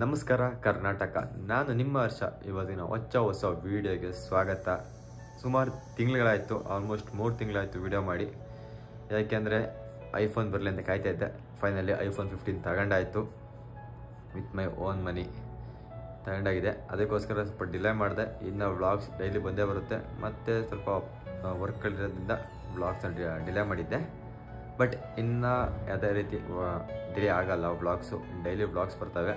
ನಮಸ್ಕಾರ ಕರ್ನಾಟಕ, ನಾನು ನಿಮ್ಮ ಹರ್ಷ. ಇವತ್ತಿನ ಹೊಸ ವೀಡಿಯೋಗೆ ಸ್ವಾಗತ. ಸುಮಾರು ತಿಂಗಳುಗಳಾಯಿತು, ಆಲ್ಮೋಸ್ಟ್ 3 ತಿಂಗಳಾಯಿತು ವೀಡಿಯೋ ಮಾಡಿ. ಯಾಕೆಂದರೆ ಐಫೋನ್ ಬರಲಿ ಅಂತ ಕಾಯ್ತಾ ಇದ್ದೆ. ಫೈನಲಿ ಐಫೋನ್ 15 ತಗೊಂಡಾಯಿತು. ವಿತ್ ಮೈ ಓನ್ ಮನಿ ತಗೊಂಡಾಗಿದೆ. ಅದಕ್ಕೋಸ್ಕರ ಸ್ವಲ್ಪ ಡಿಲೇ ಮಾಡಿದೆ. ಇನ್ನು ವ್ಲಾಗ್ಸ್ ಡೈಲಿ ಬಂದೇ ಬರುತ್ತೆ. ಮತ್ತು ಸ್ವಲ್ಪ ವರ್ಕ್ಗಳಿರೋದ್ರಿಂದ ವ್ಲಾಗ್ಸನ್ನು ಡಿಲೇ ಮಾಡಿದ್ದೆ. ಬಟ್ ಇನ್ನು ಯಾವುದೇ ರೀತಿ ಡಿಲೇ ಆಗಲ್ಲ. ವ್ಲಾಗ್ಸು ಡೈಲಿ ವ್ಲಾಗ್ಸ್ ಬರ್ತವೆ.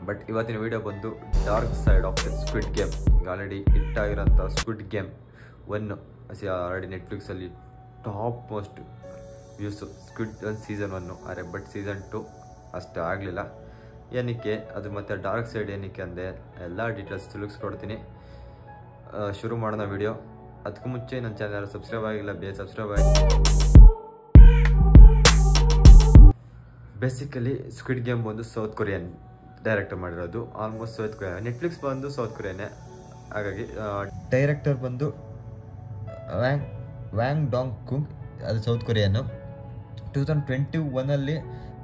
ಬಟ್ ಇವತ್ತಿನ ವೀಡಿಯೋ ಬಂದು dark side of the Squid Game. ಈಗ ಆಲ್ರೆಡಿ ಹಿಟ್ ಆಗಿರೋಂಥ ಸ್ಕ್ವಿಡ್ ಗೇಮ್ 1 ಆಲ್ರೆಡಿ ನೆಟ್ಫ್ಲಿಕ್ಸಲ್ಲಿ top most views squid season 1. ಆದರೆ ಬಟ್ ಸೀಸನ್ 2 ಅಷ್ಟು ಆಗಲಿಲ್ಲ. ಏನಕ್ಕೆ ಅದು ಮತ್ತು ಡಾರ್ಕ್ ಸೈಡ್ ಏನಕ್ಕೆ ಅಂದೆ ಎಲ್ಲ ಡೀಟೇಲ್ಸ್ ತಿಳಿಸ್ಕೊಡ್ತೀನಿ. ಶುರು ಮಾಡೋಣ ವೀಡಿಯೋ. ಅದಕ್ಕೂ ಮುಂಚೆ ನನ್ನ ಚಾನಲ್ ಸಬ್ಸ್ಕ್ರೈಬ್ ಆಗಿಲ್ಲ, ಬೇಗ ಸಬ್ಸ್ಕ್ರೈಬ್ ಆಗಿ. ಬೇಸಿಕಲಿ ಸ್ಕ್ವಿಡ್ ಗೇಮ್ ಬಂದು ಸೌತ್ ಕೊರಿಯನ್ ಡೈರೆಕ್ಟರ್ ಮಾಡಿರೋದು. Almost south Korea. ನೆಟ್ಫ್ಲಿಕ್ಸ್ ಬಂದು ಸೌತ್ ಕೊರಿಯಾನೇ. ಹಾಗಾಗಿ ಡೈರೆಕ್ಟರ್ ಬಂದು ವ್ಯಾಂಗ್ ಡಾಂಗ್ ಕುಂಗ್, ಅದು ಸೌತ್ ಕೊರಿಯನ್ನು. 2021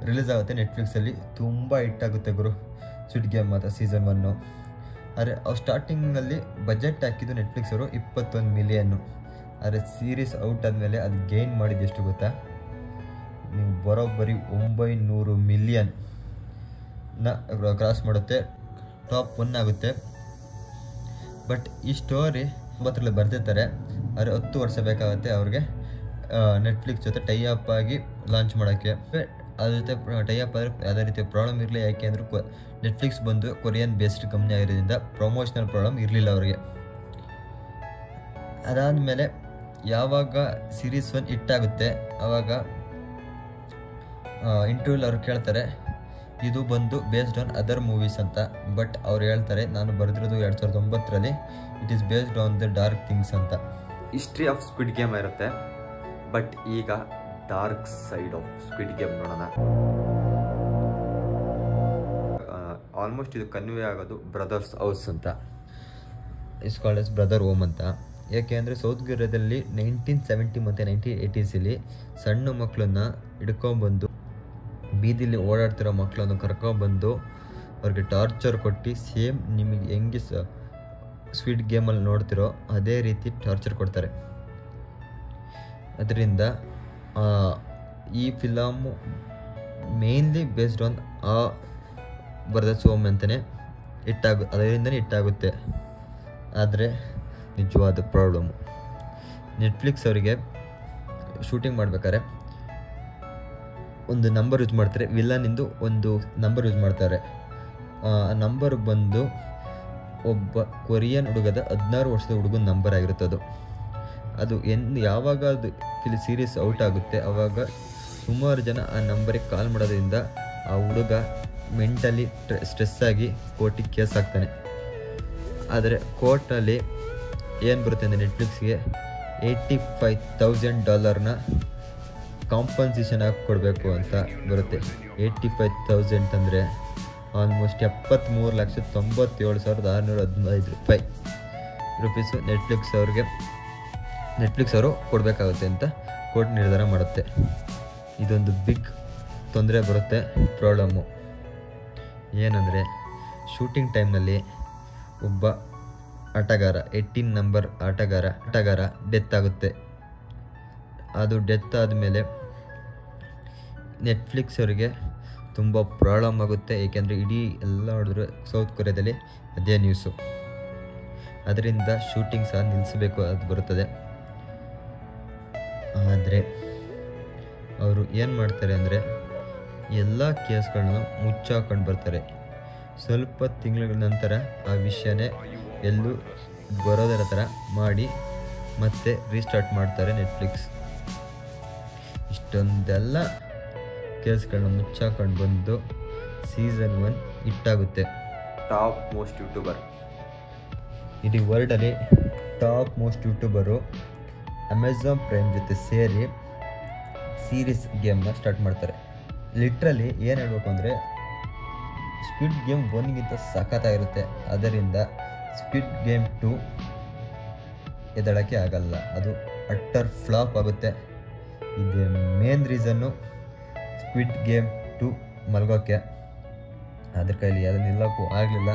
ರಿಲೀಸ್ ಆಗುತ್ತೆ ನೆಟ್ಫ್ಲಿಕ್ಸಲ್ಲಿ. ತುಂಬ ಹಿಟ್ ಆಗುತ್ತೆ ಗುರು ಸ್ಕ್ವಿಡ್ ಗೇಮ್ ಮತ್ತು ಸೀಸನ್ 1. ಆದರೆ ಅವ್ರು ಸ್ಟಾರ್ಟಿಂಗಲ್ಲಿ ಬಜೆಟ್ ಹಾಕಿದ್ದು ನೆಟ್ಫ್ಲಿಕ್ಸ್ ಅವರು 21 ಮಿಲಿಯನ್ನು. ಆದರೆ ಸೀರೀಸ್ ಔಟ್ ಆದಮೇಲೆ ಅದು ಗೇನ್ ಮಾಡಿದ್ದು ಎಷ್ಟು ಗೊತ್ತಾ? ನೀವು ಬರೋಬ್ಬರಿ 900 ಮಿಲಿಯನ್ನ ಕ್ರಾಸ್ ಮಾಡುತ್ತೆ. ಟಾಪ್ 1 ಆಗುತ್ತೆ. ಬಟ್ ಈ ಸ್ಟೋರಿ 9ರಲ್ಲಿ ಬರ್ತಿರ್ತಾರೆ. ಆದರೆ 10 ವರ್ಷ ಬೇಕಾಗುತ್ತೆ ಅವ್ರಿಗೆ ನೆಟ್ಫ್ಲಿಕ್ಸ್ ಜೊತೆ ಟೈ ಅಪ್ ಆಗಿ ಲಾಂಚ್ ಮಾಡೋಕ್ಕೆ. ಅದ್ರ ಜೊತೆ ಟೈ ಅಪ್ ಆದರೆ ಯಾವುದೇ ರೀತಿಯ ಪ್ರಾಬ್ಲಮ್ ಇರಲಿ. ಯಾಕೆ ಅಂದರೆ ನೆಟ್ಫ್ಲಿಕ್ಸ್ ಬಂದು ಕೊರಿಯನ್ ಬೇಸ್ಡ್ ಕಂಪ್ನಿ ಆಗಿರೋದ್ರಿಂದ ಪ್ರಮೋಷನಲ್ ಪ್ರಾಬ್ಲಮ್ ಇರಲಿಲ್ಲ ಅವರಿಗೆ. ಅದಾದಮೇಲೆ ಯಾವಾಗ ಸೀರೀಸ್ 1 ಹಿಟ್ಟಾಗುತ್ತೆ ಆವಾಗ ಇಂಟರ್ವ್ಯೂಲ್ ಅವ್ರು ಕೇಳ್ತಾರೆ ಇದು ಬಂದು ಬೇಸ್ಡ್ ಆನ್ ಅದರ್ ಮೂವೀಸ್ ಅಂತ. ಬಟ್ ಅವ್ರು ಹೇಳ್ತಾರೆ ನಾನು ಬರೆದಿರೋದು 2009ರಲ್ಲಿ, it is based on the dark things ಅಂತ. ಹಿಸ್ಟ್ರಿ ಆಫ್ ಸ್ಕ್ವಿಡ್ ಗೇಮ್ ಇರುತ್ತೆ. ಬಟ್ ಈಗ dark side of Squid Game ನೋಡೋಣ. ಆಲ್ಮೋಸ್ಟ್ ಇದು ಕನ್ವೆ ಆಗೋದು ಬ್ರದರ್ಸ್ ಹೌಸ್ ಅಂತ. Is called as brother home ಅಂತ. ಯಾಕೆ ಅಂದರೆ ಸೌತ್ ಕೊರಿಯಾದಲ್ಲಿ 1970 ಮತ್ತು 1980 ಸಣ್ಣ ಮಕ್ಕಳನ್ನ ಹಿಡ್ಕೊಂಡ್ಬಂದು ಬೀದಿಲಿ ಓಡಾಡ್ತಿರೋ ಮಕ್ಕಳನ್ನು ಕರ್ಕೊಂಡ್ಬಂದು ಅವ್ರಿಗೆ ಟಾರ್ಚರ್ ಕೊಟ್ಟು, ಸೇಮ್ ನಿಮಗೆ ಹೆಂಗೆ ಸ್ಕ್ವಿಡ್ ಗೇಮಲ್ಲಿ ನೋಡ್ತಿರೋ ಅದೇ ರೀತಿ ಟಾರ್ಚರ್ ಕೊಡ್ತಾರೆ. ಅದರಿಂದ ಈ ಫಿಲಮು ಮೇನ್ಲಿ ಬೇಸ್ಡ್ ಆನ್ ಆ ಬ್ರದರ್ಸ್ ಹೋಮ್ ಅಂತಲೇ ಅದರಿಂದನೇ ಹಿಟ್ಟಾಗುತ್ತೆ. ಆದರೆ ನಿಜವಾದ ಪ್ರಾಬ್ಲಮ್ಮು ನೆಟ್ಫ್ಲಿಕ್ಸ್ ಅವರಿಗೆ ಶೂಟಿಂಗ್ ಮಾಡ್ಬೇಕಾದ್ರೆ ಒಂದು ನಂಬರ್ ಯೂಸ್ ಮಾಡ್ತಾರೆ. ವಿಲ್ಲನಿಂದು ಒಂದು ನಂಬರ್ ಯೂಸ್ ಮಾಡ್ತಾರೆ. ಆ ನಂಬರ್ ಬಂದು ಒಬ್ಬ ಕೊರಿಯನ್ ಹುಡುಗದ 16 ವರ್ಷದ ಹುಡುಗನ ನಂಬರ್ ಆಗಿರುತ್ತೆ. ಅದು ಯಾವಾಗ ಅದು ಸೀರೀಸ್ ಔಟ್ ಆಗುತ್ತೆ ಆವಾಗ ಸುಮಾರು ಜನ ಆ ನಂಬರಿಗೆ ಕಾಲ್ ಮಾಡೋದ್ರಿಂದ ಆ ಹುಡುಗ ಮೆಂಟಲಿ ಸ್ಟ್ರೆಸ್ ಆಗಿ ಕೋರ್ಟಿಗೆ ಕೇಸ್ ಹಾಕ್ತಾನೆ. ಆದರೆ ಕೋರ್ಟಲ್ಲಿ ಏನು ಬರುತ್ತೆ ಅಂದರೆ ನೆಟ್ಫ್ಲಿಕ್ಸ್ಗೆ $85,000 ಕಾಂಪನ್ಸೇಷನ್ ಆಗಿ ಕೊಡಬೇಕು ಅಂತ ಬರುತ್ತೆ. 85,000 ಅಂದರೆ ಆಲ್ಮೋಸ್ಟ್ 73,97,615 ರೂಪೀಸು ನೆಟ್ಫ್ಲಿಕ್ಸ್ ಅವರು ಕೊಡಬೇಕಾಗುತ್ತೆ ಅಂತ ಕೋರ್ಟ್ ನಿರ್ಧಾರ ಮಾಡುತ್ತೆ. ಇದೊಂದು ಬಿಗ್ ತೊಂದರೆ ಬರುತ್ತೆ. ಪ್ರಾಬ್ಲಮ್ಮು ಏನಂದರೆ ಶೂಟಿಂಗ್ ಟೈಮ್ನಲ್ಲಿ ಒಬ್ಬ ಆಟಗಾರ 18 ನಂಬರ್ ಆಟಗಾರ ಡೆತ್ ಆಗುತ್ತೆ. ಅದು ಡೆತ್ ಆದಮೇಲೆ ನೆಟ್ಫ್ಲಿಕ್ಸ್ ಅವರಿಗೆ ತುಂಬ ಪ್ರಾಬ್ಲಮ್ ಆಗುತ್ತೆ. ಏಕೆಂದರೆ ಇಡೀ ಎಲ್ಲ ನೋಡಿದ್ರು ಸೌತ್ ಕೊರಿಯಾದಲ್ಲಿ ಅದೇ ನ್ಯೂಸು. ಅದರಿಂದ ಶೂಟಿಂಗ್ ಸಹ ನಿಲ್ಲಿಸಬೇಕು ಅದು ಬರುತ್ತದೆ. ಆದರೆ ಅವರು ಏನು ಮಾಡ್ತಾರೆ ಅಂದರೆ ಎಲ್ಲ ಕೇಸ್ಗಳನ್ನು ಮುಚ್ಚಾಕೊಂಡು ಬರ್ತಾರೆ. ಸ್ವಲ್ಪ ತಿಂಗಳ ನಂತರ ಆ ವಿಷಯನೇ ಎಲ್ಲೂ ಬರೋದರ ಥರ ಮಾಡಿ ಮತ್ತೆ ರೀಸ್ಟಾರ್ಟ್ ಮಾಡ್ತಾರೆ ನೆಟ್ಫ್ಲಿಕ್ಸ್. ಇಷ್ಟೊಂದೆಲ್ಲ ಕೇಸ್ಗಳನ್ನ ಮುಚ್ಚಾಕೊಂಡು ಬಂದು ಸೀಸನ್ 1 ಹಿಟ್ಟಾಗುತ್ತೆ. ಟಾಪ್ ಮೋಸ್ಟ್ ಯೂಟ್ಯೂಬರ್, ಇಡೀ ವರ್ಲ್ಡಲ್ಲಿ top most YouTuber Amazon Prime ಜೊತೆ ಸೇರಿ ಸೀರೀಸ್ ಗೇಮ್ನ ಸ್ಟಾರ್ಟ್ ಮಾಡ್ತಾರೆ. ಲಿಟ್ರಲಿ ಏನು ಹೇಳಬೇಕು ಅಂದರೆ ಸ್ಕ್ವಿಡ್ ಗೇಮ್ 1ಗಿಂತ ಸಖತ್ತಾಗಿರುತ್ತೆ. ಅದರಿಂದ ಸ್ಕ್ವಿಡ್ ಗೇಮ್ 2 ಎದಳಕ್ಕೆ ಆಗಲ್ಲ, ಅದು ಅಟ್ಟರ್ ಫ್ಲಾಪ್ ಆಗುತ್ತೆ. ಇದು ಮೇನ್ ರೀಸನ್ನು ಸ್ಕ್ವಿಡ್ ಗೇಮ್ 2 ಮಲಗೋಕ್ಕೆ. ಅದ್ರ ಕೈಲಿ ಅದು ನಿಲ್ಲಕ್ಕೂ ಆಗಲಿಲ್ಲ.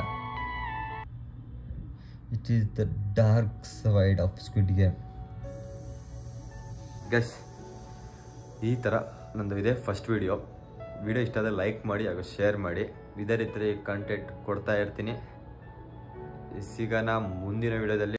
It is the dark side of Squid Game. Guys ಈ ಥರ ನಂದು ಇದೆ ಫಸ್ಟ್ ವಿಡಿಯೋ ಇಷ್ಟ ಆದರೆ ಲೈಕ್ ಮಾಡಿ ಹಾಗೂ ಶೇರ್ ಮಾಡಿ. ಇದೇ ರೀತಿ ಕಂಟೆಂಟ್ ಕೊಡ್ತಾ ಇರ್ತೀನಿ. ಸಿಗೋಣ ಮುಂದಿನ ವಿಡಿಯೋದಲ್ಲಿ.